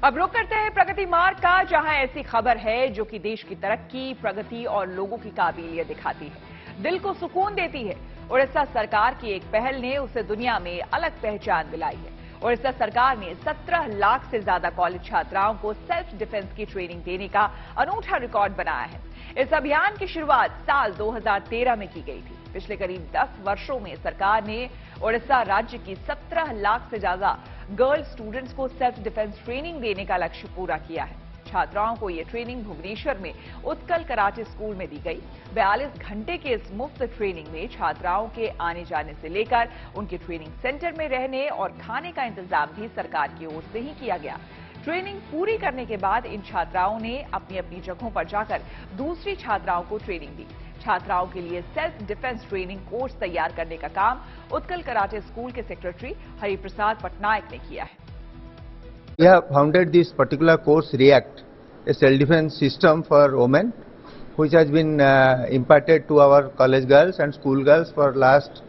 अब रुक करते हैं प्रगति मार्ग का, जहां ऐसी खबर है जो कि देश की तरक्की, प्रगति और लोगों की काबिलियत दिखाती है, दिल को सुकून देती है। उड़ीसा सरकार की एक पहल ने उसे दुनिया में अलग पहचान दिलाई है। उड़ीसा सरकार ने 17 लाख से ज्यादा कॉलेज छात्राओं को सेल्फ डिफेंस की ट्रेनिंग देने का अनूठा रिकॉर्ड बनाया है। इस अभियान की शुरुआत साल 2013 में की गई थी। पिछले करीब 10 वर्षों में सरकार ने उड़ीसा राज्य की 17 लाख से ज्यादा गर्ल स्टूडेंट्स को सेल्फ डिफेंस ट्रेनिंग देने का लक्ष्य पूरा किया है। छात्राओं को ये ट्रेनिंग भुवनेश्वर में उत्कल कराटे स्कूल में दी गई। 42 घंटे के इस मुफ्त ट्रेनिंग में छात्राओं के आने जाने से लेकर उनके ट्रेनिंग सेंटर में रहने और खाने का इंतजाम भी सरकार की ओर से ही किया गया। ट्रेनिंग पूरी करने के बाद इन छात्राओं ने अपनी अपनी जगहों पर जाकर दूसरी छात्राओं को ट्रेनिंग दी। छात्राओं के लिए सेल्फ डिफेंस ट्रेनिंग कोर्स तैयार करने का काम उत्कल कराटे स्कूल के सेक्रेटरी हरिप्रसाद पटनायक ने किया है। We have founded this particular course REACT, a self-defense system for women, which has been imparted to our college girls and school girls for last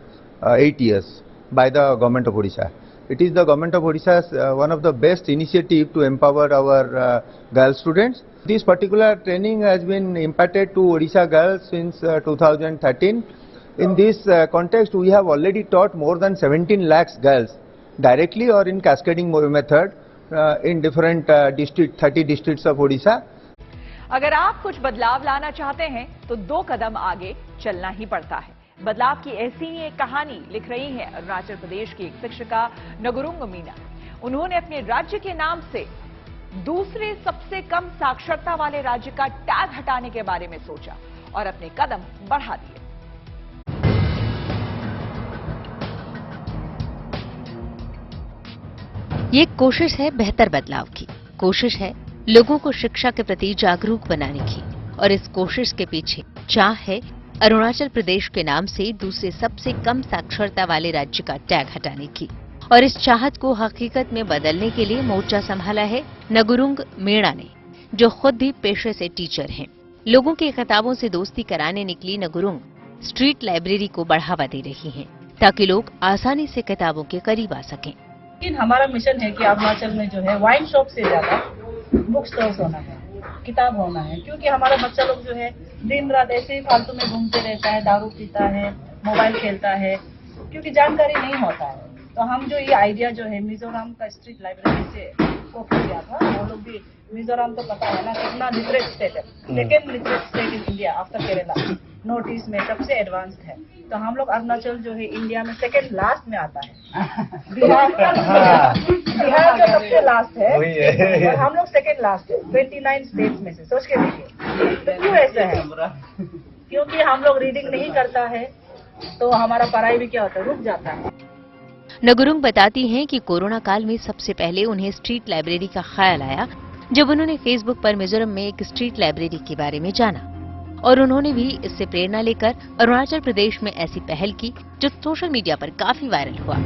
8 years by the government of Odisha. It is the government of Odisha's one of the best initiative to empower our girl students. This particular training has been imparted to Odisha girls since 2013. In this context, we have already taught more than 17 lakhs girls directly or in cascading method in different 30 districts of Odisha. अगर आप कुछ बदलाव लाना चाहते हैं तो 2 कदम आगे चलना ही पड़ता है। बदलाव की ऐसी ही एक कहानी लिख रही है अरुणाचल प्रदेश की एक शिक्षिका नगुरुंग मीणा। उन्होंने अपने राज्य के नाम से दूसरे सबसे कम साक्षरता वाले राज्य का टैग हटाने के बारे में सोचा और अपने कदम बढ़ा दिए। ये एक कोशिश है बेहतर बदलाव की, कोशिश है लोगों को शिक्षा के प्रति जागरूक बनाने की, और इस कोशिश के पीछे चाह है अरुणाचल प्रदेश के नाम से दूसरे सबसे कम साक्षरता वाले राज्य का टैग हटाने की। और इस चाहत को हकीकत में बदलने के लिए मोर्चा संभाला है नगुरुंग मीणा ने, जो खुद भी पेशे से टीचर हैं। लोगों की किताबों से दोस्ती कराने निकली नगुरुंग स्ट्रीट लाइब्रेरी को बढ़ावा दे रही हैं, ताकि लोग आसानी से किताबों के करीब आ सकें। लेकिन हमारा मिशन है कि अरुणाचल में जो है वाइन शॉप से ज्यादा बुक स्टोर्स होना है, किताब होना है, क्योंकि हमारा बच्चा लोग जो है दिन रात ऐसे ही फालतू में घूमते रहता है, दारू पीता है, मोबाइल खेलता है, क्योंकि जानकारी नहीं होता है। तो हम जो ये आइडिया जो है मिजोरम का स्ट्रीट लाइब्रेरी से कॉपी किया था, वो लोग भी मिजोरम तो पता है ना कितना लिटरेट स्टेट है, second literate state in India after Kerala, north east में सबसे एडवांस्ड है। तो हम लोग अरुणाचल जो है इंडिया में सेकेंड लास्ट में आता है। बिहार जो सबसे लास्ट है और हम लोग सेकेंड लास्ट है 29 स्टेट्स में से। सोच के देखिए तो क्यों ऐसा है, क्योंकि हम लोग रीडिंग नहीं करता है तो हमारा पढ़ाई भी क्या होता है, रुक जाता है। नगुरुंग बताती हैं कि कोरोना काल में सबसे पहले उन्हें स्ट्रीट लाइब्रेरी का ख्याल आया जब उन्होंने फेसबुक पर मिजोरम में एक स्ट्रीट लाइब्रेरी के बारे में जाना, और उन्होंने भी इससे प्रेरणा लेकर अरुणाचल प्रदेश में ऐसी पहल की जो सोशल मीडिया पर काफी वायरल हुआ।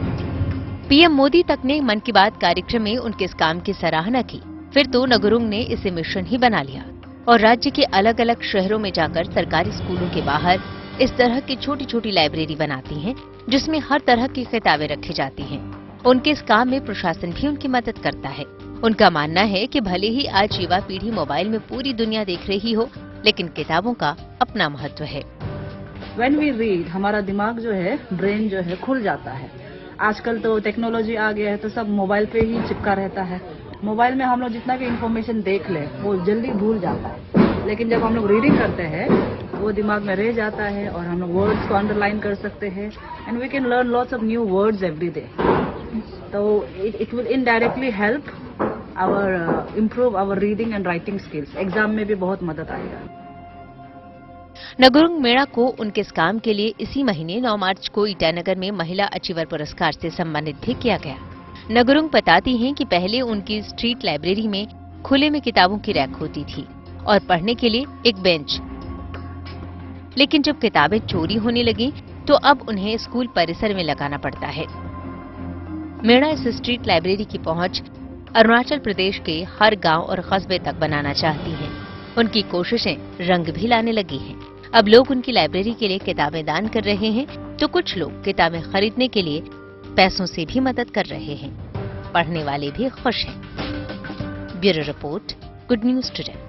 पीएम मोदी तक ने मन की बात कार्यक्रम में उनके इस काम की सराहना की। फिर तो नगुरुंग ने इसे मिशन ही बना लिया और राज्य के अलग अलग शहरों में जाकर सरकारी स्कूलों के बाहर इस तरह की छोटी छोटी लाइब्रेरी बनाती हैं, जिसमें हर तरह की किताबें रखी जाती हैं। उनके इस काम में प्रशासन भी उनकी मदद करता है। उनका मानना है कि भले ही आज युवा पीढ़ी मोबाइल में पूरी दुनिया देख रही हो, लेकिन किताबों का अपना महत्व है। When we read, हमारा दिमाग जो है, ब्रेन जो है खुल जाता है। आजकल तो टेक्नोलॉजी आ गया है तो सब मोबाइल पे ही चिपका रहता है। मोबाइल में हम लोग जितना भी इंफॉर्मेशन देख ले वो जल्दी भूल जाता है, लेकिन जब हम लोग रीडिंग करते हैं वो दिमाग में रह जाता है और हम लोग वर्ड्स को अंडरलाइन कर सकते हैं and we can learn lots of new words every day. तो it will indirectly help our improve our reading and writing skills. Exam में भी बहुत मदद आएगा। नगुरुंग मीणा को उनके इस काम के लिए इसी महीने 9 मार्च को ईटानगर में महिला अचीवर पुरस्कार से सम्मानित भी किया गया। नगुरुंग बताती हैं कि पहले उनकी स्ट्रीट लाइब्रेरी में खुले में किताबों की रैक होती थी और पढ़ने के लिए एक बेंच, लेकिन जब किताबें चोरी होने लगी तो अब उन्हें स्कूल परिसर में लगाना पड़ता है। मीणा इस स्ट्रीट लाइब्रेरी की पहुंच अरुणाचल प्रदेश के हर गांव और कस्बे तक बनाना चाहती हैं। उनकी कोशिशें रंग भी लाने लगी हैं। अब लोग उनकी लाइब्रेरी के लिए किताबें दान कर रहे हैं, तो कुछ लोग किताबें खरीदने के लिए पैसों से भी मदद कर रहे हैं। पढ़ने वाले भी खुश हैं। Bureau report, good news today.